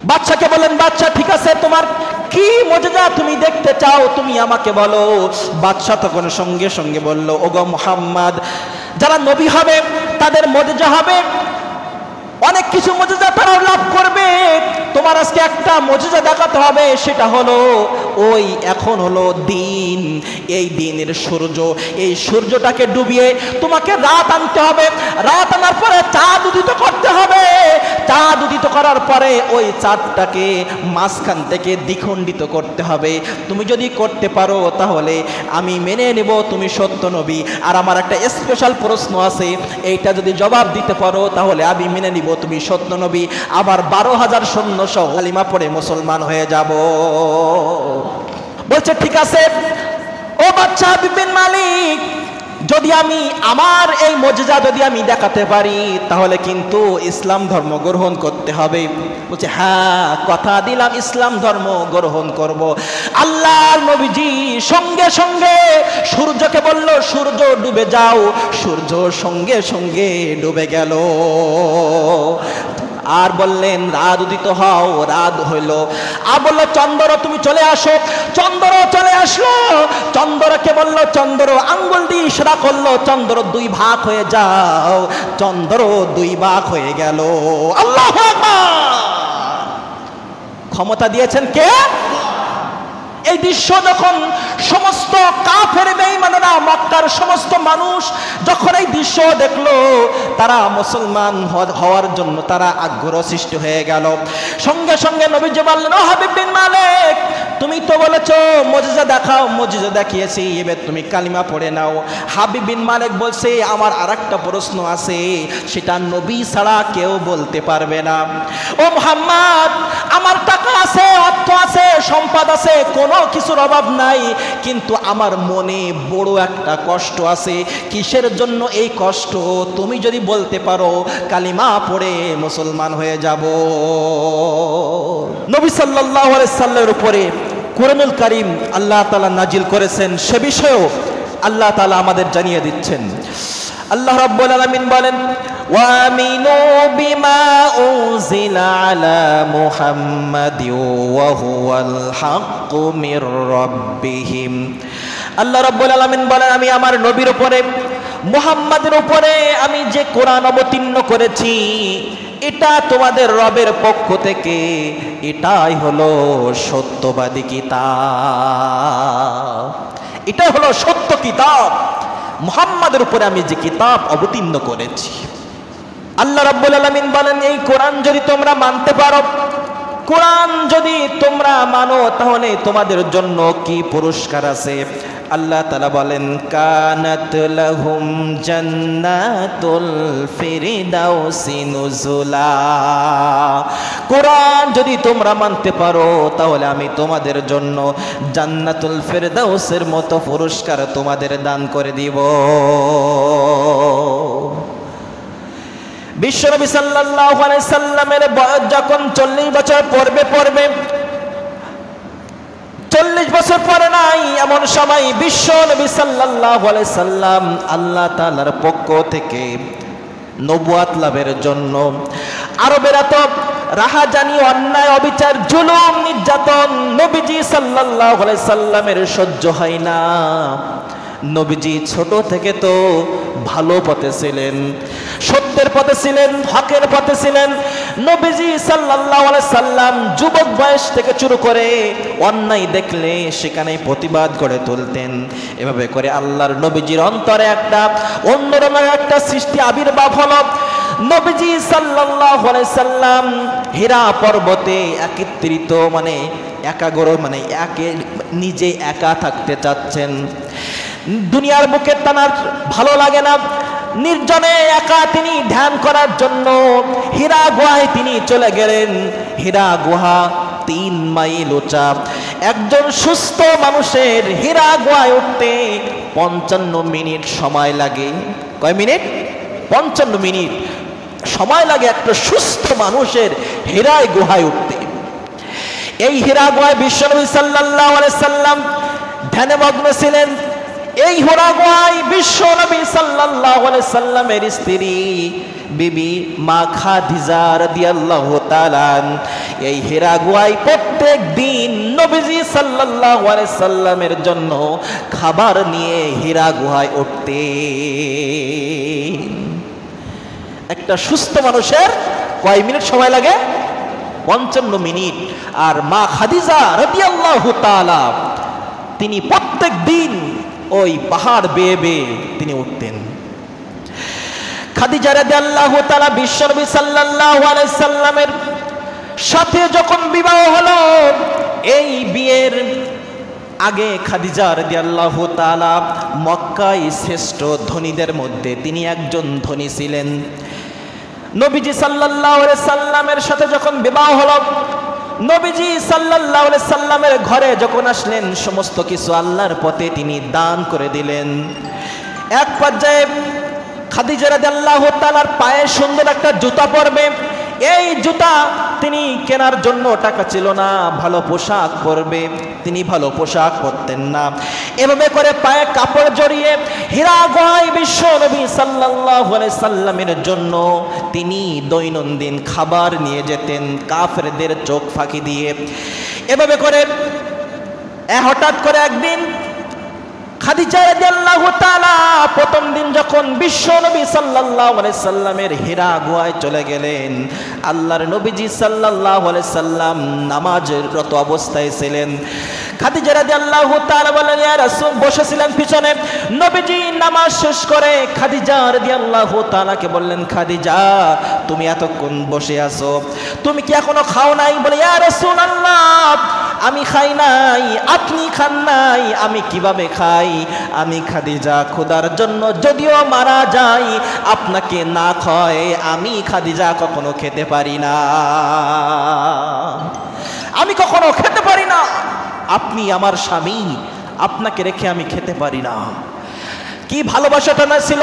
বাদশাকে বলেন, বাদশা ঠিক আছে, তোমার কি মুজিজা তুমি দেখতে চাও তুমি আমাকে বলো। বাদশা তখন সঙ্গে সঙ্গে বলল, ওগো মুহাম্মদ, যারা নবী হবে তাদের মুজিজা হবে, অনেক কিছু মুজিজা তারা লাভ করবে, তোমার আজকে একটা মুজিজা দেখাতে হবে, সেটা হলো ওই এখন হলো দিন, এই দিনের সূর্য, এই সূর্যটাকে ডুবিয়ে তোমাকে রাত আনতে হবে, রাত আনার পরে চাঁদ উদিত করতে হবে, চাঁদ উদিত করার পরে ওই চাঁদটাকে মাঝখান থেকে দ্বিখণ্ডিত করতে হবে। তুমি যদি করতে পারো তাহলে আমি মেনে নেব তুমি সত্য নবী। আর আমার একটা স্পেশাল প্রশ্ন আছে, এইটা যদি জবাব দিতে পারো তাহলে আমি মেনে নিব তুমি সত্য নবী, আবার 12,000 সৈন্য সহ কালিমা পড়ে মুসলমান হয়ে যাব। বলছে ঠিক আছে ও বাদশা হাবিব বিন মালিক, যদি আমি আমার এই মুজিজা যদি আমি দেখাতে পারি তাহলে কিন্তু ইসলাম ধর্ম গ্রহণ করতে হবে। বলছে হ্যাঁ, কথা দিলাম ইসলাম ধর্ম গ্রহণ করব। আল্লাহর নবীজি সঙ্গে সঙ্গে সূর্যকে বলল, সূর্য ডুবে যাও, সূর্য সঙ্গে সঙ্গে ডুবে গেল। আর বললেন রাত উদিত হও, রাত হইল। আর বললো চন্দ্র তুমি চলে আসো, চন্দ্র চলে আসলো। চন্দ্রকে বললো, চন্দ্র আঙ্গুল দিয়ে ইশারা করলো, চন্দ্র 2 ভাগ হয়ে যাও, চন্দ্র 2 ভাগ হয়ে গেল। আল্লাহু আকবার! ক্ষমতা দিয়েছেন কে? এই দৃশ্য যখন সমস্ত কাফের বেঈমানেরা, মক্কার সমস্ত মানুষ যখন এই দৃশ্য দেখলো, তারা মুসলমান হওয়ার জন্য তারা আগ্রহ সৃষ্টি হয়ে গেল। সঙ্গে সঙ্গে নবীজি বললেন, ও হাবিব বিন মালিক, তুমি তো বলেছো মুজিজা দেখাও, মুজিজা দেখিয়েছি, এবার তুমি কালিমা পড়ে নাও। হাবিব বিন মালিক বলছে, আমার আরেকটা প্রশ্ন আছে, সেটা নবী ছাড়া কেউ বলতে পারবে না। ও মুহাম্মদ, আমার টাকা আছে, অর্থ আছে, সম্পদ আছে, কোনো কিছুর অভাব নাই, কিন্তু আমার মনে বড় একটা কষ্ট আছে। কিসের জন্য এই কষ্ট? তুমি যদি বলতে পারো কালিমা পড়ে মুসলমান হয়ে যাব। নবী সাল্লাল্লাহু আলাইহি সাল্লামের উপরে কুরআনুল কারীম আল্লাহ তাআলা নাজিল করেছেন, সে বিষয়েও আল্লাহ তাআলা আমাদের জানিয়ে দিচ্ছেন। আল্লাহ রাব্বুল আলামিন বলেন, ওয়া আমিনু বিমা উনজিলা আলা মুহাম্মাদিন ওয়া হুয়াল হাক্কু মির রাব্বিহিম। আল্লাহ রাব্বুল আলামিন বলেন, আমি আমার নবীর উপরে মুহাম্মাদের উপরে আমি যে কোরআন অবতীর্ণ করেছি, এটা তোমাদের রবের পক্ষ থেকে, এটাই হলো সত্যবাদী কিতাব, এটাই হলো সত্য কিতাব। মুহাম্মাদের উপরে আমি যে কিতাব অবতীর্ণ করেছি। আল্লাহ রাব্বুল আলামিন বলেন, এই কোরআন যদি তোমরা মানতে পারো, কোরআন যদি তোমরা মানো, তাহলে তোমাদের জন্য কি পুরস্কার আছে। আল্লাহ তাআলা বলেন, কানাত লাহুম জান্নাতুল ফিরদাউসি নুজুলা। কোরআন যদি তোমরা মানতে পারো তাহলে আমি তোমাদের জন্য জান্নাতুল ফিরদাউসের মতো পুরস্কার তোমাদের দান করে দিব। বিশ্বনবী সাল্লাল্লাহু আলাইহি সাল্লামের বয়স যখন 40 বছর পড়বে, 40 বছর পরে নাই, এমন সময় বিশ্বনবী সাল্লাল্লাহু আলাইহি সাল্লাম আল্লাহ তাআলার পক্ষ থেকে নবুয়াত লাভের জন্য আরবের এত রাহাজানি, অন্যায়, অবিচার, জুলুম, নির্যাতন নবীজি সাল্লাল্লাহু আলাইহি সাল্লামের সহ্য হয় না। নবীজি ছোট থেকে তো ভালো পথে ছিলেন, সত্যের পথে ছিলেন, হকের পথে ছিলেন। নবীজি সাল্লাল্লাহু আলাইহি সাল্লাম যুবক বয়স থেকে শুরু করে অন্যায় দেখলে সেখানে প্রতিবাদ করে তুলতেন। এভাবে করে আল্লাহর নবীজির অন্তরে একটা অন্যরকম একটা সৃষ্টি আবির্ভাব হলো। নবীজি সাল্লাল্লাহু আলাইহি সাল্লাম হীরা পর্বতে একত্রিত, মানে একাগ্র, মানে নিজে একা থাকতে চাচ্ছেন। দুনিয়ার বুকে তার ভালো লাগে না, নির্জনে একা তিনি ধ্যান করার জন্য হীরা গুহায় তিনি চলে গেলেন। হীরা গুহা 3 মাইল উঁচা। একজন সুস্থ মানুষের হীরা গুহায় উঠতে 55 মিনিট সময় লাগে। কয় মিনিট? 55 মিনিট সময় লাগে একটা সুস্থ মানুষের হীরা গুহায় উঠতে। এই হীরা গুহায় বিশ্বনবী সাল্লাল্লাহু আলাইহি সাল্লাম ধ্যানে মগ্ন ছিলেন। এই হীরা গুহায় বিশ্ব নবী সাল্লাল্লাহু আলাইহি সাল্লামের স্ত্রী বিবি মা খাদিজা রাদিয়াল্লাহু তাআলা এই হীরা গুহায় প্রত্যেক দিন নবীজি সাল্লাল্লাহু আলাইহি সাল্লামের জন্য খাবার নিয়ে হীরা গুহায় উঠতেন। একটা সুস্থ মানুষের কয় মিনিট সময় লাগে? 55 মিনিট। আর মা খাদিজা রাদিয়াল্লাহু তাআলা তিনি প্রত্যেক দিন ওই পাহাড় বেয়ে বেয়ে তিনি উঠতেন। খাদিজা রাদিয়াল্লাহু তাআলা বিশ্বনবী সাল্লাল্লাহু আলাইহি সাল্লামের সাথে যখন বিবাহ হলো, এই বিয়ের আগে খাদিজা রাদিয়াল্লাহু তাআলা মক্কায় শ্রেষ্ঠ ধনীদের মধ্যে তিনি একজন ধনী ছিলেন। নবীজি সাল্লাল্লাহু আলাইহি সাল্লামের সাথে যখন বিবাহ হলো, নবীজি সাল্লাল্লাহু আলাইহি সাল্লামের ঘরে যখন আসলেন, সমস্ত কিছু আল্লাহর পথে তিনি দান করে দিলেন। এক পর্যায়ে খাদিজা রাদিয়াল্লাহু তাআলার পায়ে সুন্দর একটা জুতা পরবে, এই জুতা তিনি কেনার জন্য টাকা ছিল না, ভালো পোশাক পরবে, তিনি ভালো পোশাক পরতেন না। এভাবে করে পায়ে কাপড় জড়িয়ে হীরা গুহায় বিশ্ব নবী সাল্লাল্লাহু আলাইহি সাল্লামের জন্য তিনি দৈনন্দিন খাবার নিয়ে যেতেন কাফেরদের চোখ ফাঁকি দিয়ে। এভাবে করে হঠাৎ করে একদিন খাদিজা রাদিয়াল্লাহু তাআলা প্রথম দিন যখন বিশ্ব নবী সাল্লাল্লাহু আলাইহি সাল্লামের হীরা গুহায় চলে গেলেন, আল্লাহর নবীজি সাল্লাল্লাহু আলাইহি সাল্লাম নামাজরত অবস্থায় ছিলেন। খাদিজা রাদিয়াল্লাহু তাআলা বলেন, ইয়া রাসূল, বসেছিলেন পিছনে। নবীজি নামাজ শেষ করে খাদিজা রাদিয়াল্লাহু তাআলাকে বললেন, খাদিজা তুমি এতক্ষণ বসে আছো, তুমি কি এখনো খাও নাই? বলে, ইয়া রাসূলুল্লাহ আমি খাই নাই, আপনি খান নাই, আমি কিভাবে খাই? আমি খাদিজা খোদার জন্য যদিও মারা যাই, আপনাকে না খায় আমি খাদিজা কখনো খেতে পারি না, আমি কখনো খেতে পারি না। আপনি আমার স্বামী, আপনাকে রেখে আমি খেতে পারি না। কি ভালোবাসাটা না ছিল!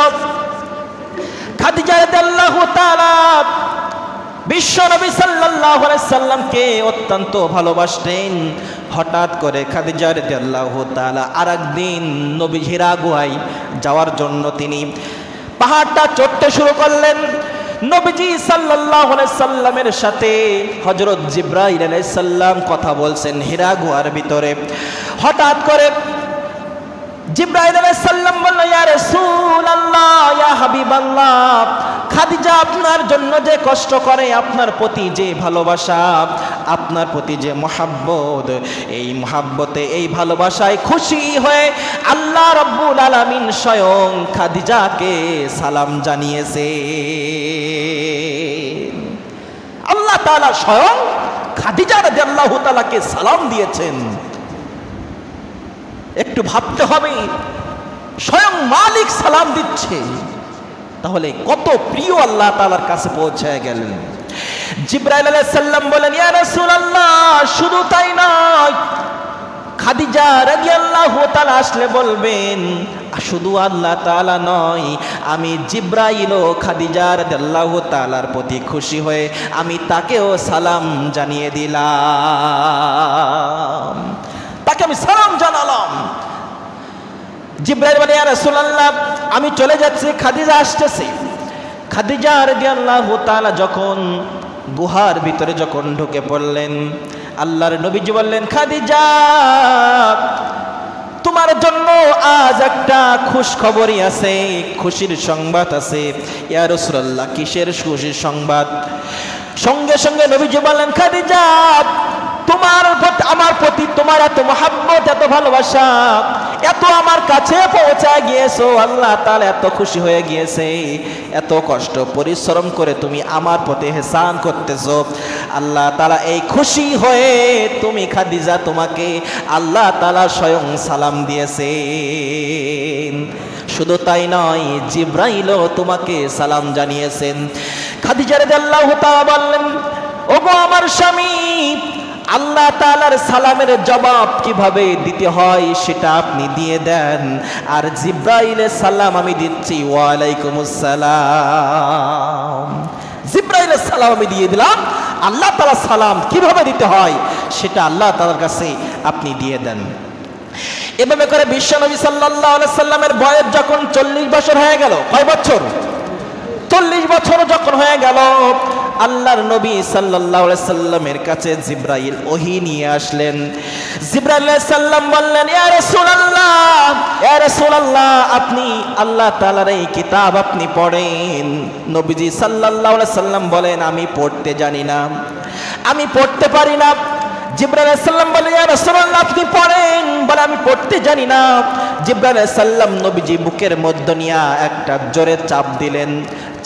খাদিজা রাদিয়াল্লাহু তাআলা বিশ্ব নবী সাল্লাল্লাহু আলাইহি সাল্লামকে অত্যন্ত ভালোবাসতেন। হঠাৎ করে খাদিজা রাদিয়াল্লাহু তাআলা আরেকদিন নবী হীরা গুহায় যাওয়ার জন্য তিনি পাহাড়টা চড়তে শুরু করলেন। নবীজি সাল্লাল্লাহু আলাইহি সাল্লামের সাথে হযরত জিবরাইল আলাইহিস সালাম কথা বলছেন হীরা গুহার ভিতরে। হঠাৎ করে জিবরাইল আলাইহিস সালাম বললেন, ইয়া রাসূলুল্লাহ, ইয়া হাবিবাল্লাহ, খাদিজা আপনার জন্য যে কষ্ট করে, আপনার প্রতি যে ভালোবাসা, আপনার প্রতি যে মহাব্বত, এই মহাব্বতে এই ভালোবাসায় খুশি হয়ে আল্লাহ রাব্বুল আলামিন স্বয়ং খাদিজাকে সালাম জানিয়েছে। আল্লাহ তাআলা স্বয়ং খাদিজা রাদিয়াল্লাহু তাআলাকে সালাম দিয়েছেন। একটু ভাবতে হবে, স্বয়ং মালিক সালাম দিচ্ছে, তাহলে কত প্রিয় আল্লাহ তাআলার কাছে পৌঁছে গেলেন। জিবরাইল আলাইহিস সালাম বলেন, ইয়া রাসূলুল্লাহ, শুধু তাই নয়, খাদিজা রাদিয়াল্লাহু তাআলা আসলে বলবেন শুধু আল্লাহ তাআলা নয়, আমি জিবরাইলও খাদিজা রাদিয়াল্লাহু তাআলার প্রতি খুশি হয়ে আমি তাকেও সালাম জানিয়ে দিলাম, তাকে আমি সালাম জানালাম। জিবরাইল বলে, ইয়া রাসূলুল্লাহ, আমি চলে যাচ্ছি, খাদিজা আসতেছে। খাদিজা রাদিয়াল্লাহু তাআলা যখন গুহার ভিতরে যখন ঢুকে পড়লেন, আল্লাহর নবীজি বললেন, খাদিজা তোমার জন্য আজ একটা খুশখবরই আছে, খুশির সংবাদ আছে। ইয়া রাসূলুল্লাহ, কিসের খুশির সংবাদ? সঙ্গে সঙ্গে নবীজি বললেন, খাদিজা তোমার আমার প্রতি তোমার এত মহাব্বত, এত ভালোবাসা, এত আমার কাছে পৌঁছায় গিয়েছো, আল্লাহ তাআলা এত খুশি হয়ে গিয়েছে, এত কষ্ট পরিশ্রম করে তুমি আমার প্রতি ইহসান করতেছো, আল্লাহ তাআলা এই খুশি হয়ে তুমি খাদিজা, তোমাকে আল্লাহ তাআলা স্বয়ং সালাম দিয়েছেন। শুধু তাই নয়, জিবরাইলও তোমাকে সালাম জানিয়েছেন। খাদিজা রাদিয়াল্লাহু তাআলা বললেন, ওগো আমার স্বামী, আল্লাহ তাআলার সালামের জবাব কিভাবে দিতে হয় সেটা আপনি দিয়ে দেন, আর জিবরাইলের সালাম আমি দিচ্ছি, ওয়া আলাইকুমুস সালাম। জিবরাইলের সালাম আমি দিয়ে দিলাম, আল্লাহ তাআলার সালাম কিভাবে দিতে হয় সেটা আল্লাহ তাআলার কাছে আপনি দিয়ে দেন। এভাবে করে বিশ্বনবী সাল্লাল্লাহু আলাইহি সাল্লামের বয়স যখন 40 বছর হয়ে গেল, কয় বছর? 40 বছর যখন হয়ে গেল, আল্লাহর নবী সাল্লাল্লাহু আলাইহি সাল্লামের কাছে জিবরাইল ওহী নিয়ে আসলেন। জিবরাইল আলাইহিস সালাম বললেন, ইয়া রাসূলুল্লাহ, ইয়া রাসূলুল্লাহ, আপনি আল্লাহ তাআলার এই কিতাব আপনি পড়েন। নবীজি সাল্লাল্লাহু আলাইহি সাল্লাম বলেন, আমি পড়তে জানি না, আমি পড়তে পারি না। জিবরাইল আলাইহিস সালাম বলে, ইয়া রাসূলুল্লাহ, আপনি পড়েন। বলে, আমি পড়তে জানি না। জিবরাইল আলাইহিস সালাম নবীজি বুকের মধ্য নিয়ে একটা জোরে চাপ দিলেন।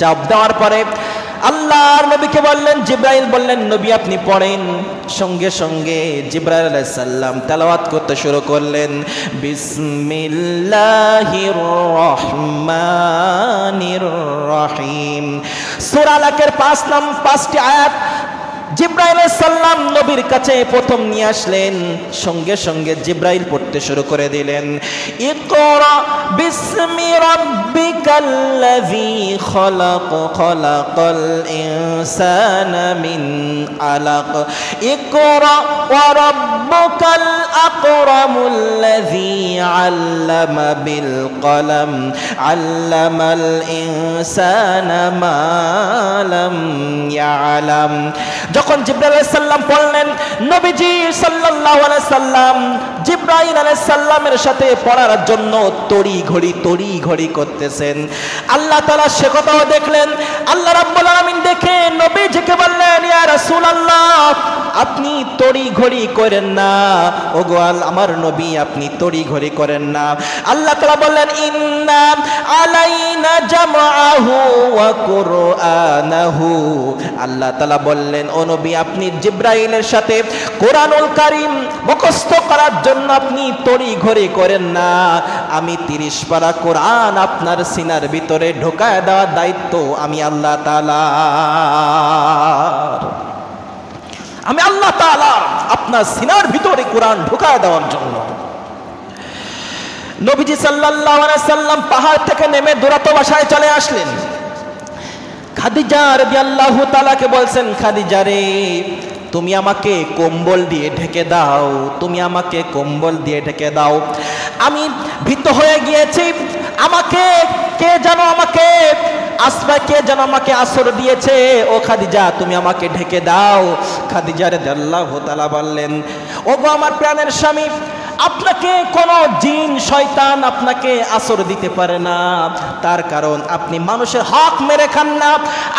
চাপ দেওয়ার পরে আল্লাহর নবীকে বললেন, জিবরাইল বললেন, নবী আপনি পড়েন। সঙ্গে সঙ্গে জিবরাইল আলাইহিস সালাম তেলাওয়াত করতে শুরু করলেন, বিসমিল্লাহির রহমানির রহিম। সূরা আলাকের 5টি আয়াত জিবরাইল আলাইহিস সালাম নবীর কাছে প্রথম নিয়ে আসলেন। সঙ্গে সঙ্গে জিবরাইল পড়তে শুরু করে দিলেন, ইকরা বিসমি রাব্বিকাল্লাযী খলাক, খলাকাল ইনসানা মিন আলাক, ইকরা ওয়া রাব্বুকাল আকরামুল্লাযী আল্লামা বিল কলম, আল্লামাল ইনসানা মা লাম ইয়ালাম। যখন জিবরাইল আলাইহিস সালাম পড়লেন, নবীজি সাল্লাল্লাহু আলাইহি সাল্লাম জিবরাইল আলাইহিস সালামের সাথে পড়ার জন্য তড়ি ঘড়ি করতেছেন। আল্লাহ তাআলা সে কথাও দেখলেন। আল্লাহ রাব্বুল আলামিন দেখে নবীজিকে বললেন, ইয়া রাসূলুল্লাহ, আপনি তড়ি ঘড়ি করেন না। ওগো আমার নবী, আপনি তড়ি ঘড়ি করেন না। আল্লাহ তাআলা বললেন, ইন্না আলাইনা জামআহু ওয়া কুরআনাহু। আল্লাহ তাআলা বললেন, ও নবী, আপনি জিবরাইলের সাথে কোরআনুল কারীম মুখস্থ করার জন্য আপনি তড়ি ঘড়ি করেন না। আমি 30 পারা কোরআন আপনার সিনার ভিতরে ঢোকায় দেওয়ার দায়িত্ব আমি আল্লাহ তাআলার। আমি আল্লাহ তাআলা আপনার সিনার ভিতরে কোরআন ঢোকায় দেওয়ার জন্য। নবীজি সাল্লাল্লাহু আলাইহি সাল্লাম পাহাড় থেকে নেমে দূরত বাসায় চলে আসলেন। খাদিজা রাদিয়াল্লাহু তাআলাকে বলছেন, খাদিজা রে, তুমি আমাকে কম্বল দিয়ে ঢেকে দাও, তুমি আমাকে কম্বল দিয়ে ঢেকে দাও। আমি ভীত হয়ে গিয়েছি। আমাকে কে যেন আমাকে আসর দিয়েছে। ও খাদিজা, তুমি আমাকে ঢেকে দাও। খাদিজা রাদিয়াল্লাহু তাআলা বললেন, ওগো আমার প্রাণের স্বামী, আপনাকে কোন জিন শয়তান আপনাকে আসর দিতে পারে না। তার কারণ আপনি মানুষের হক মেরে খান না,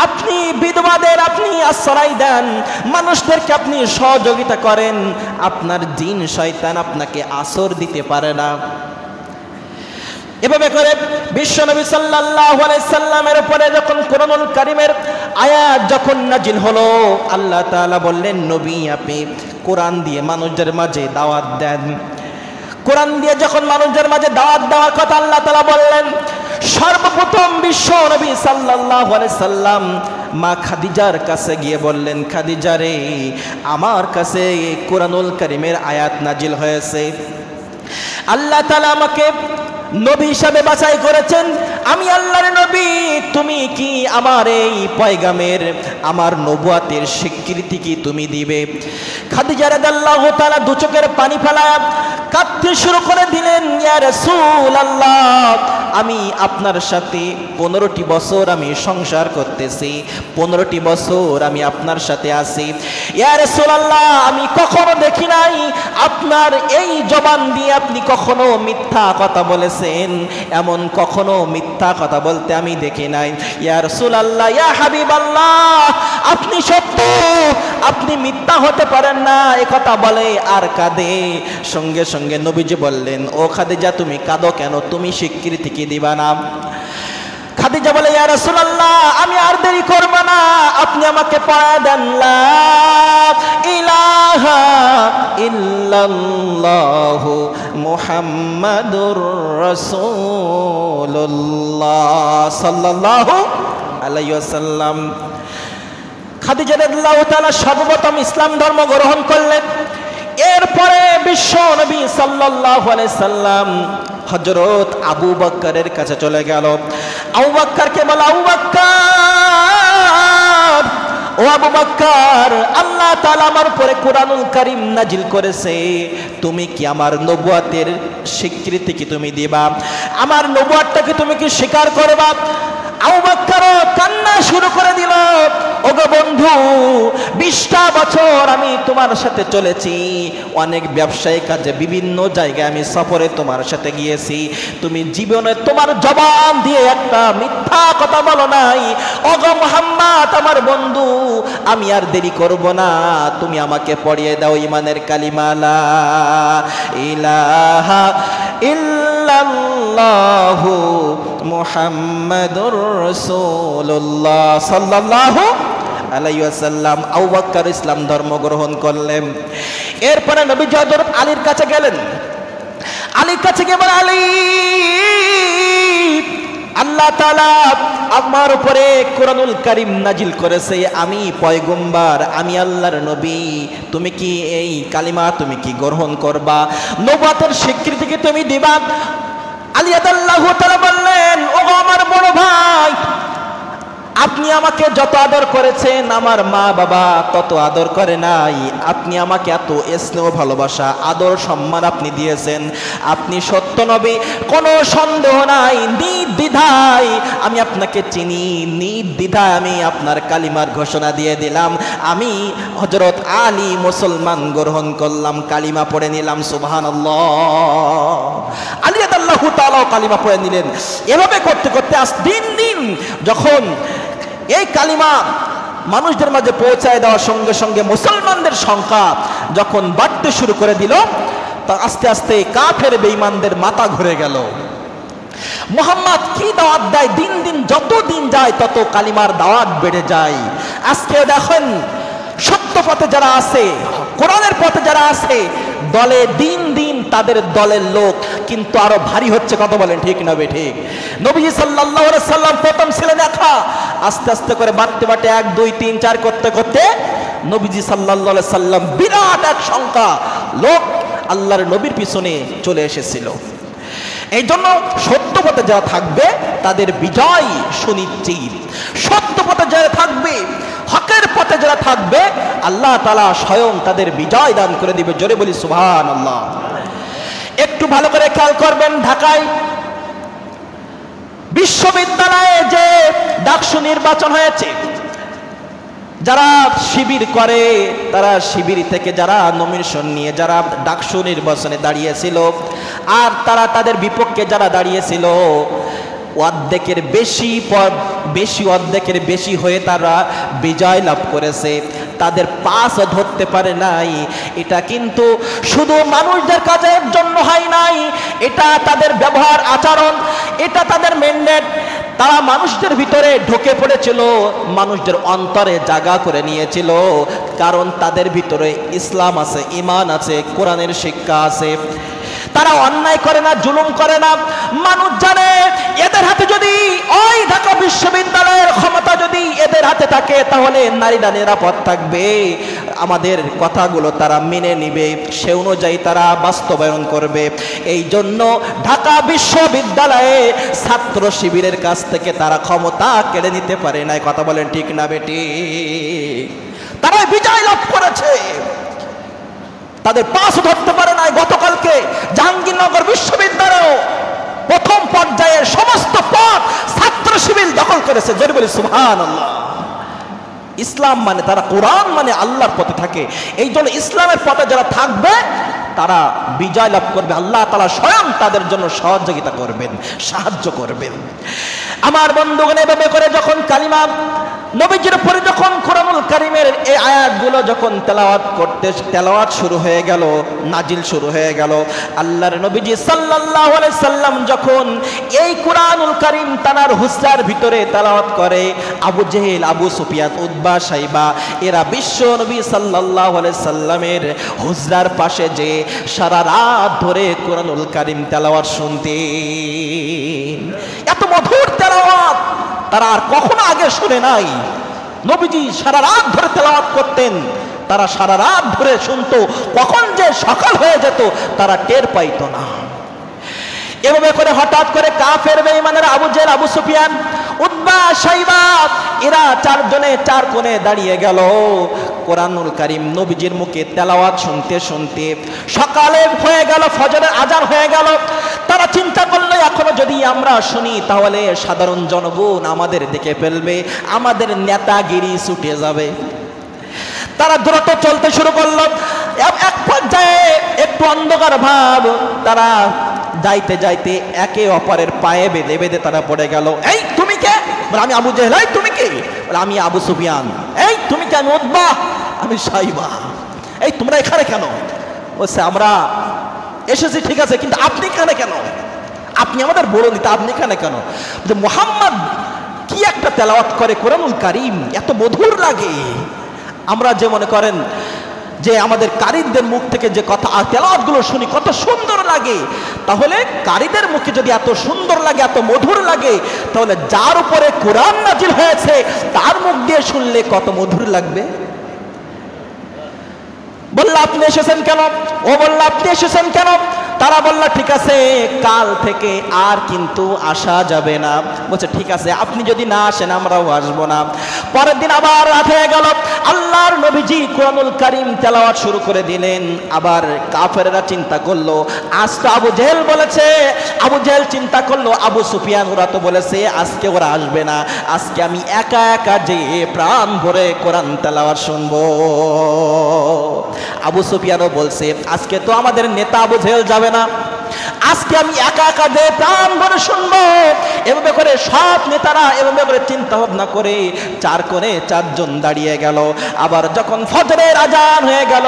আপনি বিধবাদের আপনি আশ্রয় দেন, মানুষদেরকে আপনি সহযোগিতা করেন। আপনার জিন শয়তান আপনাকে আসর দিতে পারে না। এভাবে করে বিশ্বনবী সাল্লাল্লাহু আলাইহি সাল্লামের উপরে যখন কোরআনুল কারীমের আয়াত যখন নাজিল হলো, আল্লাহ তাআলা বললেন, নবী আপনি কোরআন দিয়ে মানুষদের মাঝে দাওয়াত দেন। কোরআন দিয়ে যখন মানুষদের মাঝে দাওয়াত দেওয়ার কথা আল্লাহ তাআলা বললেন, সর্বপ্রথম বিশ্বনবী সাল্লাল্লাহু আলাইহি সাল্লাম মা খাদিজার কাছে গিয়ে বললেন, খাদিজা রে, আমার কাছে কোরআনুল কারীমের আয়াত নাজিল হয়েছে। আল্লাহ তাআলা আমাকে নবী হিসাবে বাছাই করেছেন। আমি আল্লাহর নবী, তুমি কি আমার এই পয়গামের, আমার নবুয়াতের স্বীকৃতি কি তুমি দিবে? খাদিজা রাদিয়াল্লাহু তাআলা দু চোখের পানি ফেলায়া কাঁদতে শুরু করে দিলেন, ইয়া রাসূলুল্লাহ, আমি আপনার সাথে 15টি বছর আমি সংসার করতেছি, 15টি বছর আমি আপনার সাথে আছি। ইয়া রাসূলুল্লাহ, আমি কখনো দেখি নাই আপনার এই জবান দিয়ে আপনি কখনো মিথ্যা কথা বলেছেন, এমন কখনো মিথ্যা কথা বলতে আমি দেখি নাই। ইয়া রাসূলুল্লাহ, ইয়া হাবিবাল্লাহ, আপনি সত্য, আপনি মিথ্যা হতে পারেন না, এ কথা বলে আর কাঁদে। সঙ্গে সঙ্গে নবীজি বললেন, ও খাদিজা, তুমি কাঁদো কেন? তুমি স্বীকৃতি কি দিবা না? খাদিজা বলে, ইয়া রাসূলুল্লাহ, আমি আর দেরি করব না, আপনি আমাকে পড়া দেন, লা ইলাহা ইল্লাল্লাহু মুহাম্মাদুর রাসূলুল্লাহ সাল্লাল্লাহু আলাইহি ওয়াসাল্লাম। খাদিজা রাদিয়াল্লাহু তাআলা সর্বপ্রথম ইসলাম ধর্ম গ্রহণ করলেন। এরপরে বিশ্ব নবী সাল্লাল্লাহু আলাইহি সাল্লাম হযরত আবু বকরের কাছে চলে গেল। আবু বকরকে বলা, আবু বকর, ও ও আবু বকর, আল্লাহ তাআলা আমার উপরে কোরআনুল কারীম নাজিল করেছে, তুমি কি আমার নবুয়তের স্বীকৃতি কি তুমি দিবা? আমার নবুয়তটাকে তুমি কি স্বীকার করবা? আবু বকর কান্না শুরু করে দিল, ওগো বন্ধু, 20টা বছর আমি তোমার সাথে চলেছি, অনেক ব্যবসায়িক কাজে বিভিন্ন জায়গায় আমি সফরে তোমার সাথে গিয়েছি, তুমি জীবনে তোমার জবান দিয়ে একটা মিথ্যা কথা বলো নাই। ওগো মুহাম্মদ আমার বন্ধু, আমি আর দেরি করব না, তুমি আমাকে পড়িয়ে দাও ঈমানের কালিমা লা ইলাহা ইল্লাল্লাহু মুহাম্মাদুর রাসূলুল্লাহ সাল্লাল্লাহু আলাইহি ওয়াসাল্লাম। আবু বকর ইসলাম ধর্ম গ্রহণ করলেন। এরপরে নবীজি হযরত আলীর কাছে গেলেন। আলীর কাছে গিয়ে বলেন, আলী, আল্লাহ তাআলা আমার উপরে কোরআনুল কারীম নাজিল করেছে, আমি পয়গম্বর, আমি আল্লাহর নবী, তুমি কি এই কালিমা তুমি কি গ্রহণ করবা? নবুয়তের স্বীকৃতি কি তুমি দিবা? আলী রাদিয়াল্লাহু তাআলা বললেন, ওগো আমার বড় ভাই, আপনি আমাকে যত আদর করেছেন আমার মা বাবা তত আদর করে নাই। আপনি আমাকে এত স্নেহ ভালোবাসা আদর সম্মান আপনি দিয়েছেন, আপনি সত্য নবী, কোনো সন্দেহ নাই। নির্দ্বিধায় আমি আপনাকে চিনি, নির্দ্বিধায় আমি আপনার কালিমার ঘোষণা দিয়ে দিলাম, আমি হযরত আলী মুসলমান গ্রহণ করলাম, কালিমা পড়ে নিলাম। সুবহানাল্লাহ। আলী রাদিয়াল্লাহু তাআলা কালিমা পড়ে নিলেন। এভাবে করতে করতে আজ দিন দিন যখন এই কালিমা মানুষদের মাঝে পৌঁছায় দেওয়ার সঙ্গে সঙ্গে মুসলমানদের সংখ্যা যখন বাড়তে শুরু করে দিল, তা আস্তে আস্তে কাফের বেঈমানদের মাথা ঘুরে গেল। মুহাম্মদ কি দাওয়াত দেয়, দিন দিন যত দিন যায় তত কালিমার দাওয়াত বেড়ে যায়। আজকে দেখেন সত্য পথে যারা আছে, কোরআনের পথে যারা আছে, দলে দিন দিন তাদের দলের লোক কিন্তু আরো ভারী হচ্ছে। কথা বলেন ঠিক না বেঠিক? নবীজি সাল্লাল্লাহু আলাইহি সাল্লাম প্রথম ছিলেন একা, আস্তে আস্তে করে বাড়তে বাড়তে 1 2 3 4 করতে করতে নবীজি সাল্লাল্লাহু আলাইহি সাল্লাম বিরাট এক সংখ্যা লোক আল্লাহর নবীর পিছনে চলে এসেছিল। এই জন্য সত্য পথে যারা থাকবে তাদের বিজয় সুনিশ্চিত। সত্য পথে যারা থাকবে, হকের পথে যারা থাকবে, আল্লাহ তাআলা স্বয়ং তাদের বিজয় দান করে দিবে। জোরে বলি সুবহানাল্লাহ। একটু ভালো করে খেয়াল করবেন, ঢাকায় বিশ্ববিদ্যালয়ে যে ডাকসু নির্বাচন হয়েছে, যারা শিবির করে, তারা শিবির থেকে যারা নমিনেশন নিয়ে যারা ডাকসু নির্বাচনে দাঁড়িয়েছিল, আর তারা তাদের বিপক্ষে যারা দাঁড়িয়েছিল, অর্ধেকের বেশি হয়ে তারা বিজয় লাভ করেছে। তাদের পাস ধরতে পারে নাই। এটা কিন্তু শুধু মানুষদের কাজের জন্য হয় নাই, এটা তাদের ব্যবহার আচরণ, এটা তাদের ম্যান্ডেট। তারা মানুষদের ভিতরে ঢুকে পড়েছিল, মানুষদের অন্তরে জায়গা করে নিয়েছিল, কারণ তাদের ভিতরে ইসলাম আছে, ঈমান আছে, কোরআনের শিক্ষা আছে। তারা অন্যায় করে না, জুলুম করে না। মানুষ জানে এদের হাতে যদি ওই ঢাকা বিশ্ববিদ্যালয়ের ক্ষমতা যদি এদের হাতে থাকে, তাহলে নারীরা নিরাপদ থাকবে, আমাদের কথাগুলো তারা মেনে নিবে, সে অনুযায়ী তারা বাস্তবায়ন করবে। এই জন্য ঢাকা বিশ্ববিদ্যালয়ে ছাত্র শিবিরের কাছ থেকে তারা ক্ষমতা কেড়ে নিতে পারে নাই। কথা বলেন ঠিক না বেটি? তারা বিজয় লাভ করেছে, তাদের পাস ধরতে পারে নাই। গতকালকে জাহাঙ্গীরনগর বিশ্ববিদ্যালয় প্রথম পর্যায়ের সমস্ত পদ ছাত্র শিবির দখল করেছে। জোরে বলি সুবহানাল্লাহ। ইসলাম মানে তারা কোরআন মানে আল্লাহর পথে থাকে। এই জন্য ইসলামের পথে যারা থাকবে তারা বিজয় লাভ করবে। আল্লাহ তাআলা স্বয়ং তাদের জন্য সহযোগিতা করবেন, সাহায্য করবেন। আমার বন্ধুগণ, এভাবে করে যখন কালিমা নবীজির উপরে যখন কোরআনুল কারীমের এই আয়াতগুলো যখন তেলাওয়াত শুরু হয়ে গেল, নাজিল শুরু হয়ে গেল, আল্লাহর নবীজি সাল্লাল্লাহু আলাইহি সাল্লাম যখন এই কোরআনুল কারীম তানার হুজরার ভিতরে তেলাওয়াত করে, আবু জেহেল, আবু সুফিয়ান, উতবা, সাইবা এরা বিশ্ব নবী সাল্লাল্লাহু আলাইহি সাল্লামের হুজরার পাশে যে সারা রাত ধরে কোরআনুল কারীম তেলাওয়াত শুনতেন। এত মধুর তেলাওয়াত তারা আর কখনো আগে শুনে নাই। নবীজি সারা রাত ধরে তেলাওয়াত করতেন, তারা সারা রাত ধরে শুনতো, কখন যে সকাল হয়ে যেত তারা টের পাইতো না। এভাবে করে হঠাৎ করে কাফের বেঈমানেরা আবু জেহেল, আবু সুফিয়ান উতবা, শাইবা, এরা চারজনে চার কোণে দাঁড়িয়ে গেল। কোরআনুল কারীম নবীজির মুখে তেলাওয়াত শুনতে শুনতে সকালে হয়ে গেল, ফজরের আজান হয়ে গেল। তারা চিন্তা করলো এখনো যদি আমরা শুনি তাহলে সাধারণ জনগণ আমাদের দেখে ফেলবে, আমাদের নেতাগিরি ছুটে যাবে। তারা দ্রুত চলতে শুরু করলো। এক পর্যায়ে একটু অন্ধকার ভাব, তারা যাইতে যাইতে একে অপরের পায়ে বেঁধে বেঁধে তারা পড়ে গেল। এই তুমি কে? বলে আমি আবু জেহেল। এই তুমি কে? বলে আমি আবু সুফিয়ান। এই তুমি কে? আমি উতবা, আমি শাইবা। এই তোমরা এখানে কেন? বলছে আমরা এসেছি ঠিক আছে, কিন্তু আপনি এখানে কেন? আপনি আমাদের বড় নেতা, আপনি এখানে কেন? যে মুহাম্মদ কি একটা তেলাওয়াত করে কোরআনুল কারীম, এত মধুর লাগে। আমরা যে মনে করেন যে আমাদের কারীদের মুখ থেকে যে কথা তেলাওয়াতগুলো শুনি কত সুন্দর লাগে, তাহলে কারীদের মুখে যদি এত সুন্দর লাগে, এত মধুর লাগে, তাহলে যার উপরে কোরআন নাজিল হয়েছে তার মুখ দিয়ে শুনলে কত মধুর লাগবে। বলল আপনি এসেছেন কেন? ও বলল আপনি এসেছেন কেন? তারা বলল ঠিক আছে, কাল থেকে আর কিন্তু আসা যাবে না। বলছে ঠিক আছে, আপনি যদি না আসেন আমরাও আসবো না। পরের দিন আবার রাত হয়ে গেল, আল্লাহর নবীজি কোরআনুল কারীম তেলাওয়াত শুরু করে দিলেন। আবার কাফেররা চিন্তা করলো আজ তো আবু জেহেল বলেছে, আবু জেহেল চিন্তা করলো আবু সুফিয়ান ওরা তো বলেছে আজকে ওরা আসবে না, আজকে আমি একা একা যে প্রাণ ভরে কোরআন তেলাওয়াত শুনবো। আবু সুফিয়ানও বলছে আজকে তো আমাদের নেতা আবু জেহেল যাবে না, আজকে আমি একা একা যে প্রাণ ভরে শুনবো। এভাবে করে সব নেতারা এভাবে করে চিন্তা ভাবনা করে চার কোণে চারজন দাঁড়িয়ে গেল। আবার যখন ফজরের আজান হয়ে গেল,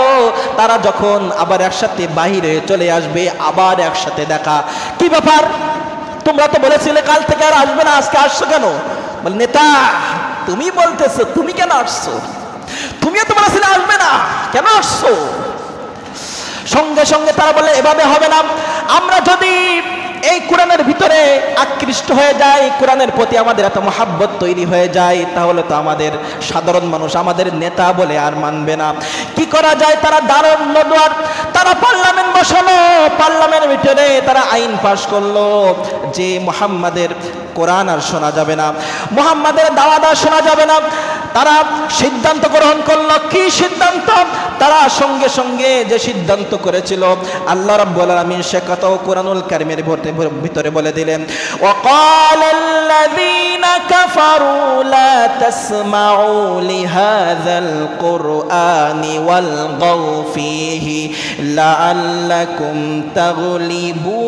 তারা যখন আবার একসাথে বাহিরে চলে আসবে, আবার একসাথে দেখা। কি ব্যাপার, তোমরা তো বলেছিলে কাল থেকে আর আসবে না, আজকে আসছো কেন? বল নেতা তুমি বলতেছো, তুমি কেন আসছো? তুমিও তো বলেছিলে আসবে না, কেন আসছো? সঙ্গে সঙ্গে তারা বলে এভাবে হবে না, আমরা যদি এই কোরআনের ভিতরে আকৃষ্ট হয়ে যায়, কোরআনের প্রতি আমাদের এত মহাব্বত তৈরি হয়ে যায়, তাহলে তো আমাদের সাধারণ মানুষ আমাদের নেতা বলে আর মানবে না। কি করা যায়? তারা দারুণ নদওয়ার, তারা পার্লামেন্ট বসালো। পার্লামেন্টের ভিতরে তারা আইন পাশ করলো যে মুহাম্মাদের কোরআন আর শোনা যাবে না, মুহাম্মাদের দাওয়াত আর শোনা যাবে না। তারা সিদ্ধান্ত গ্রহণ করলো। কি সিদ্ধান্ত? তারা সঙ্গে সঙ্গে যে সিদ্ধান্ত করেছিল আল্লাহ রাব্বুল আলামিন সে কথাও কোরআনুল কারীমের ভিতরে বলে দিলেন, ওয়াকালাল্লাযীনা কাফারু লা তাসমাউ লিহাযাল কুরআনি ওয়ালগাউ ফীহি লাআল্লাকুম তাগলিবুন।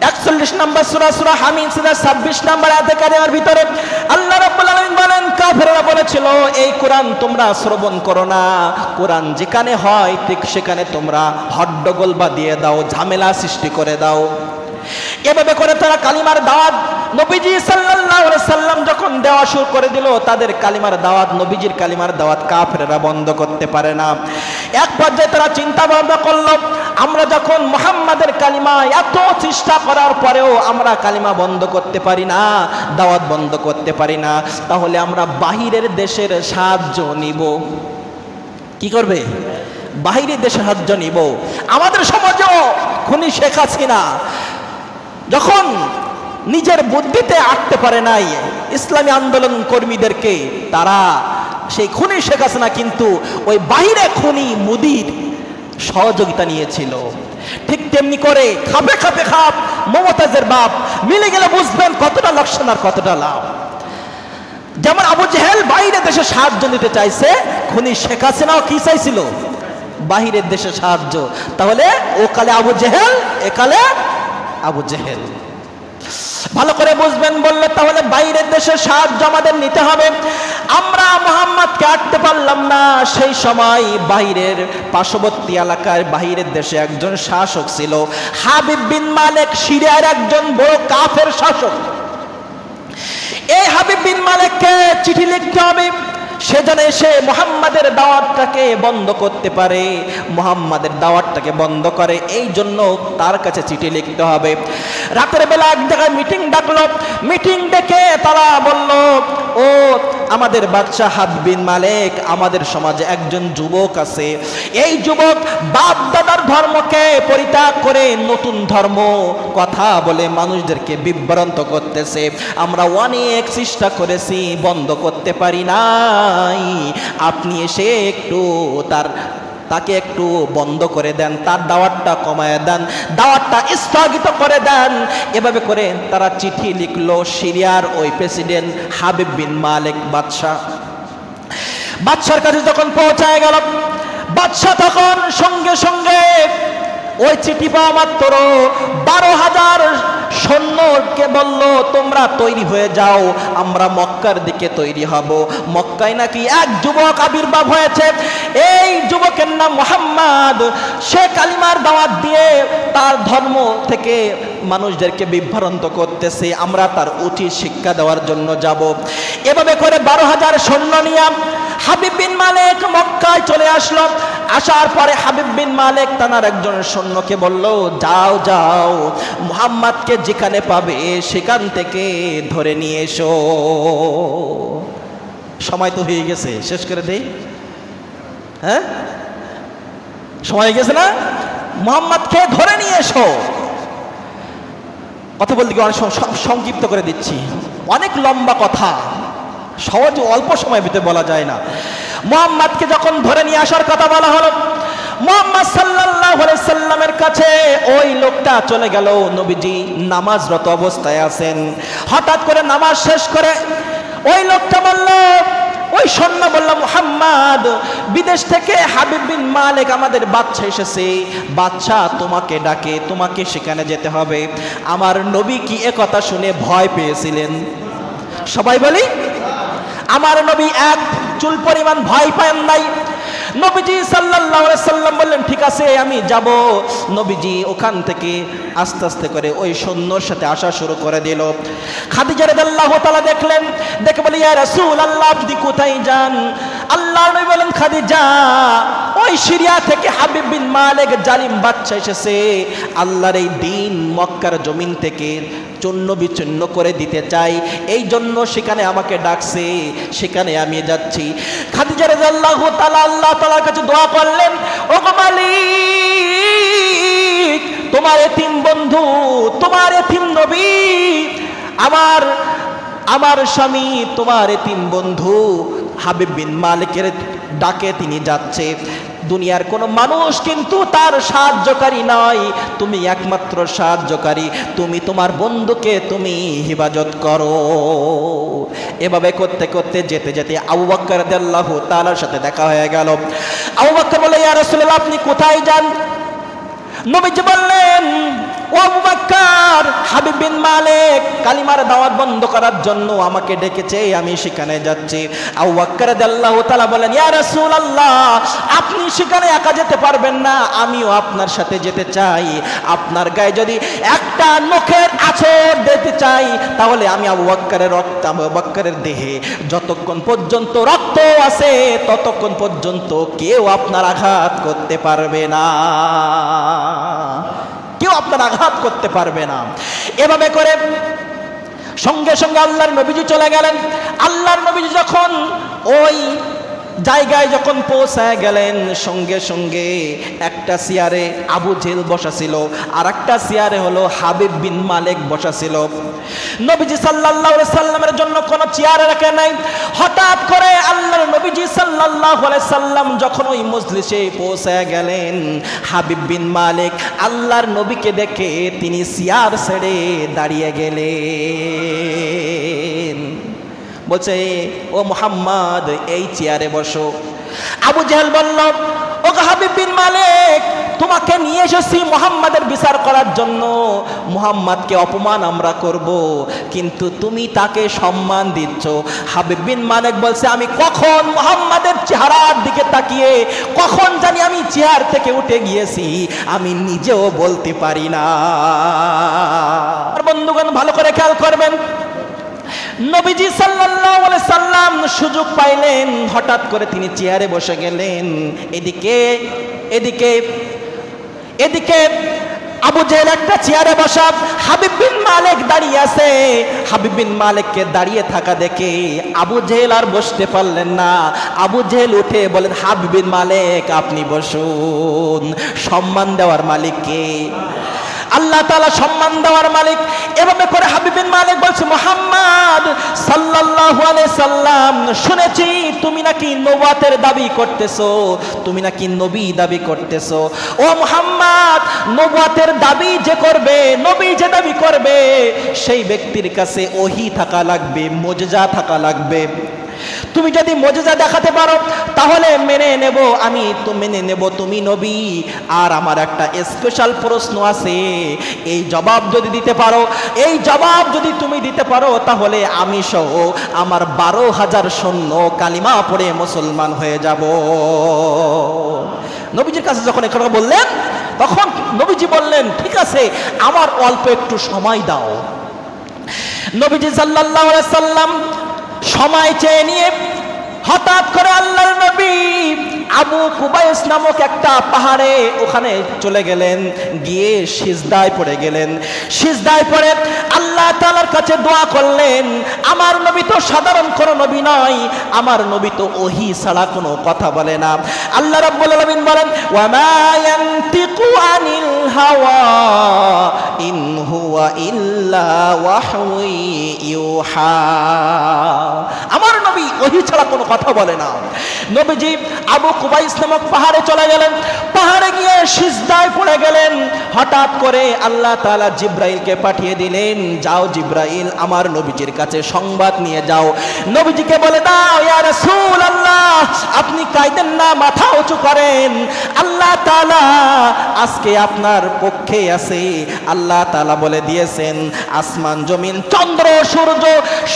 41 নম্বর সূরা সূরা হামিদ সূরা 26 নম্বর আয়াতে কারিমার ভিতরে আল্লাহ রাব্বুল আলামিন বলেন কাফেররা বলেছিল এই কোরআন তোমরা শ্রবণ করো না, কোরআন যেখানে হয় ঠিক সেখানে তোমরা হট্টগোল বাঁধিয়ে দাও, ঝামেলা সৃষ্টি করে দাও। এভাবে করে তারা কালিমার দাওয়াত নবীজি সাল্লাল্লাহু আলাইহি সাল্লাম যখন দেওয়া শুরু করে দিল, তাদের কালিমার দাওয়াত নবীজির কালিমার দাওয়াত কাফেররা বন্ধ করতে পারে না। এক পর্যায়ে তারা চিন্তা ভাবনা করলো আমরা যখন মুহাম্মাদের কালিমা এত চেষ্টা করার পরেও আমরা কালিমা বন্ধ করতে পারি না, দাওয়াত বন্ধ করতে পারি না, তাহলে আমরা বাহিরের দেশের সাহায্য নিব। কি করবে? বাহিরের দেশের সাহায্য নিব। আমাদের সমাজেও খুনি শেখ হাসিনা যখন নিজের বুদ্ধিতে আটতে পারে নাই ইসলামী আন্দোলন কর্মীদেরকে, তারা সেই খুনি শেখ হাসিনা কিন্তু ওই বাহিরে খুনি মোদির সহযোগিতা নিয়েছিল। ঠিক তেমনি করে খাপে খাপে খাপ মমতাজের বাপ মিলে গেলে বুঝবেন কতটা লোকসান আর কতটা লাভ। যেমন আবু জেহেল বাইরে দেশে সাহায্য নিতে চাইছে, খুনি শেখ হাসিনাও কি চাইছিল? বাহিরের দেশে সাহায্য। তাহলে ও কালে আবু জেহেল, একালে আবু জেহেল। ভালো করে বুঝবেন বললে তাহলে বাইরের দেশের সাহায্য আমাদের নিতে হবে। আমরা মুহাম্মদকে আটতে পারলাম না, সেই সময় বাইরের পার্শ্ববর্তী এলাকার বাইরের দেশে একজন শাসক ছিল হাবিব বিন মালিক, সিরিয়ার একজন বড় কাফের শাসক। এই হাবিব বিন মালিককে চিঠি লিখতে হবে, সে যেন এসে মুহাম্মাদের দাওয়াতটাকে বন্ধ করতে পারে, মুহাম্মাদের দাওয়াতটাকে বন্ধ করে, এই জন্য তার কাছে চিঠি লিখতে হবে। রাতের বেলা এক জায়গায় মিটিং ডাকলো, মিটিং ডেকে তারা বলল ও আমাদের বাদশা হাবিব বিন মালিক, আমাদের সমাজে একজন যুবক আছে। এই যুবক বাপ দাদার ধর্মকে পরিত্যাগ করে নতুন ধর্ম কথা বলে মানুষদেরকে বিভ্রান্ত করতেছে। আমরা অনেক চেষ্টা করেছি, বন্ধ করতে পারি নাই। আপনি এসে একটু তাকে একটু বন্ধ করে দেন, তার দাওয়াতটা কমায় দেন, দাওয়াতটা স্থগিত করে দেন। এভাবে করে তারা চিঠি লিখলো সিরিয়ার ওই প্রেসিডেন্ট হাবিব বিন মালিক বাদশার কাছে যখন পৌঁছায় গেল, বাদশা তখন সঙ্গে সঙ্গে ওই চিঠি পাওয়া মাত্র 12,000 সৈন্যকে বলল, তোমরা তৈরি হয়ে যাও, আমরা মক্কার দিকে তৈরি হব। মক্কায় নাকি এক যুবক আবির্ভাব হয়েছে, এই যুবকের নাম মুহাম্মদ। সে কালিমার দাওয়াত দিয়ে তার ধর্ম থেকে মানুষদেরকে বিভ্রান্ত করতেছে, আমরা তার উচিত শিক্ষা দেওয়ার জন্য যাব। এভাবে করে 12,000 সৈন্য নিয়ে হাবিব বিন মালিক মক্কায় চলে আসলো। আসার পরে হাবিব বিন মালিক তার একজন সৈন্যকে বলল, যাও যাও, মুহাম্মদকে যেখানে পাবে সেখান থেকে ধরে নিয়ে এসো। সময় তো হয়ে গেছে, শেষ করে দেই। হ্যাঁ, সময় হয়ে গেছে না? মুহাম্মদকে ধরে নিয়ে এসো। কথা বলতে গিয়ে অনেক সংক্ষিপ্ত করে দিচ্ছি, অনেক লম্বা কথা, সহজে অল্প সময়ের ভিতরে বলা যায় না। মুহাম্মদকে যখন ধরে নিয়ে আসার কথা বলা হলো, মুহাম্মদ সাল্লাল্লাহু আলাইহি সাল্লামের কাছে ওই লোকটা চলে গেল। নবীজি নামাজরত অবস্থায় আছেন। হঠাৎ করে নামাজ শেষ করে ওই লোকটা বলল, ওই সৈন্য বলল, মুহাম্মদ, বিদেশ থেকে হাবিব বিন মালিক আমাদের বাদশা এসেছে, বাদশা তোমাকে ডাকে, তোমাকে সেখানে যেতে হবে। আমার নবী কি এ কথা শুনে ভয় পেয়েছিলেন? সবাই বলি, আমার নবী এক চুল পরিমাণ ভয় পান নাই। নবীজি সাল্লাল্লাহু আলাইহি সাল্লাম বললেন, ঠিক আছে আমি যাব। নবীজি ওখান থেকে আস্তে আস্তে করে ওই সৈন্যর সাথে আসা শুরু করে দিল। খাদিজা রাদিয়াল্লাহু তাআলা দেখলেন, দেখে বলে, ইয়া রাসূলুল্লাহ, আপনি কোথায় যান? আল্লাহর নবী বলেন, খাদিজা, ওই সিরিয়া থেকে হাবিব বিন মালিক জালিম বাদশা এসেছে, আল্লাহর এই দিন মক্কার জমিন থেকে চূর্ণ বিচূর্ণ করে দিতে চাই, এই জন্য সেখানে আমাকে ডাকছে, সেখানে আমি যাচ্ছি। খাদিজা রাদিয়াল্লাহু তাআলা আল্লাহ তাআলার কাছে দোয়া করলেন, ও মালিক, তোমার এতিম বন্ধু, তোমার এতিম নবী, আমার স্বামী, তোমার এতিম বন্ধু হাবিব বিন মালিকের ডাকে তিনি যাচ্ছে। দুনিয়ার কোনো মানুষ কিন্তু তার সাহায্যকারী নয়, তুমি একমাত্র সাহায্যকারী, তুমি তোমার বন্ধুকে তুমি হিফাজত করো। এভাবে করতে করতে যেতে যেতে আবু বকর রাদিয়াল্লাহু তাআলার সাথে দেখা হয়ে গেল। আবু বকর বলে, ইয়া রাসূলুল্লাহ, আপনি কোথায় যান? নবীজি বললেন, ও আবু বকর, হাবিব বিন মালিক কালিমার দাওয়াত বন্ধ করার জন্য আমাকে ডেকেছে, আমি সেখানে যাচ্ছি। আবু বকর রাদিয়াল্লাহু তাআলা বলেন, ইয়া রাসূলুল্লাহ, আপনি সেখানে একা যেতে পারবেন না, আমিও আপনার সাথে যেতে চাই। আপনার গায়ে যদি একটা নখের আঁচড় দিতে চাই, তাহলে আমি আবু বকরের দেহে যতক্ষণ পর্যন্ত রক্ত আছে ততক্ষণ পর্যন্ত কেউ আপনার আঘাত করতে পারবে না, কেউ আপনার আঘাত করতে পারবে না। এভাবে করে সঙ্গে সঙ্গে আল্লাহর নবীজি চলে গেলেন। আল্লাহর নবীজি যখন ওই জায়গায় যখন পৌঁছায় গেলেন, সঙ্গে সঙ্গে একটা চেয়ারে আবু জেহেল বসা ছিল, আর একটা চেয়ারে হলো হাবিব বিন মালিক বসা ছিল। নবীজি সাল্লাল্লাহু আলাইহি সাল্লামের জন্য কোনো চেয়ারে রাখে নাই। হঠাৎ করে আল্লাহর নবীজি সাল্লাল্লাহু আলাইহি সাল্লাম যখন ওই মজলিসে পৌঁছায় গেলেন, হাবিব বিন মালিক আল্লাহর নবীকে দেখে তিনি চেয়ার ছেড়ে দাঁড়িয়ে গেলেন। বলছে, ও মুহাম্মদ, এই চেয়ারে বসো। আবু জেহেল বলল, ও হাবিব বিন মালিক, তোমাকে নিয়ে এসেছি মুহাম্মাদের বিচার করার জন্য। মুহাম্মাদকে অপমান আমরা করব, কিন্তু তুমি তাকে সম্মান দিচ্ছ। হাবিব বিন মালিক বলছে, আমি কখন মুহাম্মাদের চেহারার দিকে তাকিয়ে কখন জানি আমি চেয়ার থেকে উঠে গিয়েছি, আমি নিজেও বলতে পারি না। বন্ধুগণ, ভালো করে খেয়াল করবেন, নবীজি সাল্লাল্লাহু আলাইহি সাল্লাম সুযোগ পাইলেন, হঠাৎ করে তিনি চেয়ারে বসে গেলেন। এদিকে আবু জেহেল একটা চেয়ারে বসা, হাবিব বিন মালিক দাঁড়িয়ে আছে। হাবিব বিন মালিককে দাঁড়িয়ে থাকা দেখে আবু জেহেল আর বসতে পারলেন না। আবু জেহেল উঠে বলেন, হাবিব বিন মালিক আপনি বসুন। সম্মান দেওয়ার মালিক কে? আল্লাহ তাআলা সম্মান দেওয়ার মালিক। এভাবে করে হাবিব বিন মালিক বলছে, মুহাম্মদ সাল্লাল্লাহু আলাইহি সাল্লাম, শুনেছি তুমি নাকি নবুয়তের দাবি করতেছো, তুমি নাকি নবী দাবি করতেছো। ও মুহাম্মদ, নবুয়তের দাবি যে করবে, নবী যে দাবি করবে, সেই ব্যক্তির কাছে ওহী থাকা লাগবে, মুজিজা থাকা লাগবে। তুমি যদি মুজিজা দেখাতে পারো তাহলে মেনে নেব, আমি তো মেনে নেব তুমি নবী। আর আমার একটা স্পেশাল প্রশ্ন আছে, এই জবাব যদি দিতে পারো, এই জবাব যদি তুমি দিতে পারো, তাহলে আমি সহ আমার 12,000 সৈন্য কালিমা পড়ে মুসলমান হয়ে যাব। নবীজির কাছে যখন একথা বললেন, তখন নবীজি বললেন, ঠিক আছে, আমার অল্প একটু সময় দাও। নবীজি সাল্লাল্লাহু আলাইহি সাল্লাম সময় চেয়ে নিয়ে হঠাৎ করে আল্লাহর নবী আবু কুবাইস নামক একটা পাহাড়ে ওখানে চলে গেলেন, গিয়ে সিজদায় পড়ে গেলেন। সিজদায় পড়ে আল্লাহ তাআলার কাছে দোয়া করলেন। আমার নবী তো সাধারণ কোনো নবী নয়, আমার নবী তো ওহী ছাড়া কোনো কথা বলে না। আল্লাহ রাব্বুল আলামিন বলেন, ওয়া মা ইয়ানতিকু আনিল হাওয়া ইন হুয়া ইল্লা ওয়াহয়ু ইউহা। আমার নবী ওহী ছাড়া কোনো কথা বলে না। নবীজি আবু কুবাইস নামক পাহাড়ে চলে গেলেন, পাহাড়ে গিয়ে সিজদায় পড়ে গেলেন। হঠাৎ করে আল্লাহ তাআলা জিব্রাইলকে পাঠিয়ে দিলেন, যাও জিব্রাইল আমার নবীজির কাছে সংবাদ নিয়ে যাও, নবীজিকে বলে দাও, ইয়া রাসূলুল্লাহ আপনি কাঁদেন না, মাথা উঁচু করেন, আল্লাহ তাআলা আজকে আপনার পক্ষে আছে। আল্লাহ তাআলা বলে দিয়েছেন, আসমান জমিন চন্দ্র সূর্য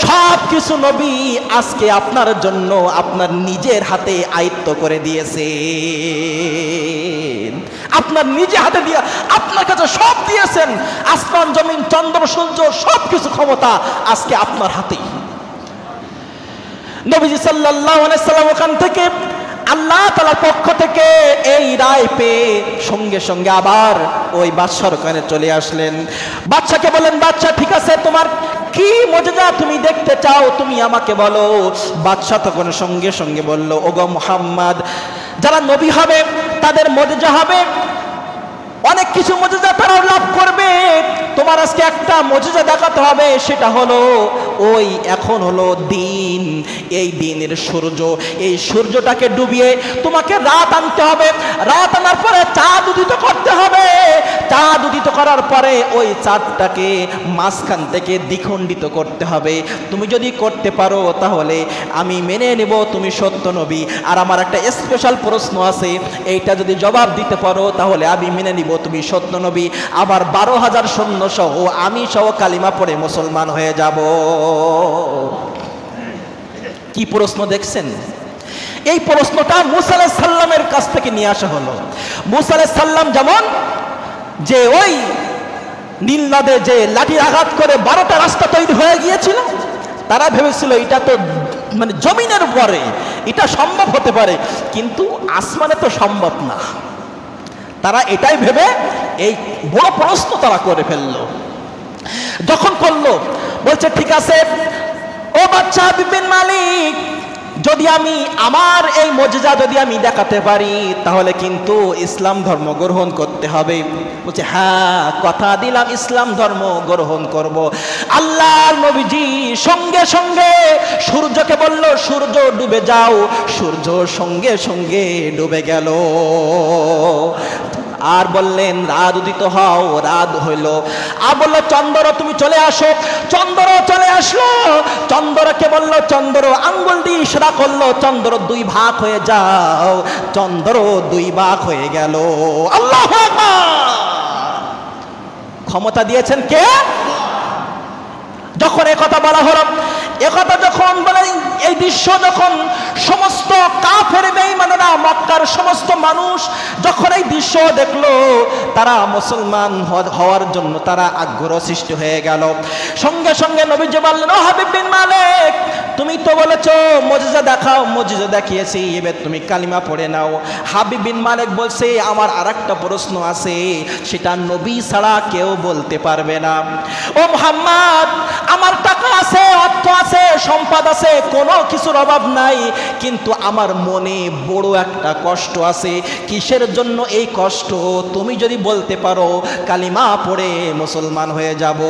সব কিছু নবী আজকে আপনার জন্য আপনার নিজের হাতে আয়ত্ত করে দিয়েছে। আপনার নিজে হাতে দিয়ে আপনার কাছে সব দিয়েছেন, আসমান জমিন চন্দ্র সূর্য সব কিছু ক্ষমতা আজকে আপনার হাতেই। নবীজি সাল্লাল্লাহু আলাইহি সাল্লাম ওখান থেকে আল্লাহ তাআলার পক্ষ থেকে এই রায় পেয়ে সঙ্গে সঙ্গে আবার ওই বাদশার ওখানে চলে আসলেন। বাদশাকে বলেন, বাদশা ঠিক আছে, তোমার কি মুজিজা তুমি দেখতে চাও তুমি আমাকে বলো। বাদশা তখন সঙ্গে সঙ্গে বলল, ওগো মুহাম্মদ, যারা নবী হবে তাদের মুজিজা হবে, অনেক কিছু মুজিজা তারা লাভ করবে, তোমার আজকে একটা মুজিজা দেখাতে হবে, সেটা হলো ওই এখন হলো দিন, এই দিনের সূর্য, এই সূর্যটাকে ডুবিয়ে তোমাকে রাত আনতে হবে, রাত আনার পরে চাঁদ উদিত করতে হবে, চাঁদ উদিত করার পরে ওই চাঁদটাকে মাঝখান থেকে দ্বিখণ্ডিত করতে হবে। তুমি যদি করতে পারো তাহলে আমি মেনে নেব তুমি সত্য নবী। আর আমার একটা স্পেশাল প্রশ্ন আছে, এইটা যদি জবাব দিতে পারো তাহলে আমি মেনে নিব তুমি সত্য নবী। আবার 12,000 সৈন্য সহ আমি সহ কালিমা পড়ে মুসলমান হয়ে যাব। কি প্রশ্ন দেখছেন? এই প্রশ্নটা মুসা আলাইহিস সালামের কাছ থেকে নিয়ে আসা হলো। মুসা আলাইহিস সালাম যেমন যে ওই নীল নদে যে লাঠির আঘাত করে 12টা রাস্তা তৈরি হয়ে গিয়েছিল, তারা ভেবেছিল এটা তো মানে জমিনের উপরে এটা সম্ভব হতে পারে, কিন্তু আসমানে তো সম্ভব না। তারা এটাই ভেবে এই বড় প্রশ্ন তারা করে ফেললো। যখন করলো বলছে, ঠিক আছে ও বাদশা হাবিব বিন মালিক, যদি আমি আমার এই মুজিজা যদি আমি দেখাতে পারি তাহলে কিন্তু ইসলাম ধর্ম গ্রহণ করতে হবে। বলছে, হ্যাঁ কথা দিলাম ইসলাম ধর্ম গ্রহণ করব। আল্লাহর নবীজি সঙ্গে সঙ্গে সূর্যকে বলল, সূর্য ডুবে যাও, সূর্য সঙ্গে সঙ্গে ডুবে গেল। আর বললেন রাত উদিত হও, রাত হইল। আর বললো চন্দ্র তুমি চলে আসো, চন্দ্র চলে আসলো। চন্দ্রকে বলল, চন্দ্র আঙ্গুল দিয়ে ইশারা করলো, চন্দ্র 2 ভাগ হয়ে যাও, চন্দ্র 2 ভাগ হয়ে গেল। আল্লাহু আকবার। ক্ষমতা দিয়েছেন কে? যখন এই কথা বলা হলো, একথা যখন বলে, এই দৃশ্য যখন সমস্ত কাফের বেঈমানেরা, মক্কার সমস্ত মানুষ যখন এই দৃশ্য দেখলো, তারা মুসলমান হওয়ার জন্য তারা আগ্রহ সৃষ্টি হয়ে গেল। সঙ্গে সঙ্গে নবীজি বললেন, ও হাবিব বিন মালিক, তুমি তো বলেছো মুজিজা দেখাও, মুজিজা দেখিয়েছি, এবার তুমি কালিমা পড়ে নাও। হাবিব বিন মালিক বলছে, আমার আরেকটা প্রশ্ন আছে, সেটা নবী ছাড়া কেউ বলতে পারবে না। ও মুহাম্মদ, আমার টাকা আছে, অর্থ আছে, সম্পদ আছে, কোনো কিছুর অভাব নাই, কিন্তু আমার মনে বড় একটা কষ্ট আছে। কিসের জন্য এই কষ্ট? তুমি যদি বলতে পারো, কালিমা পড়ে মুসলমান হয়ে যাব।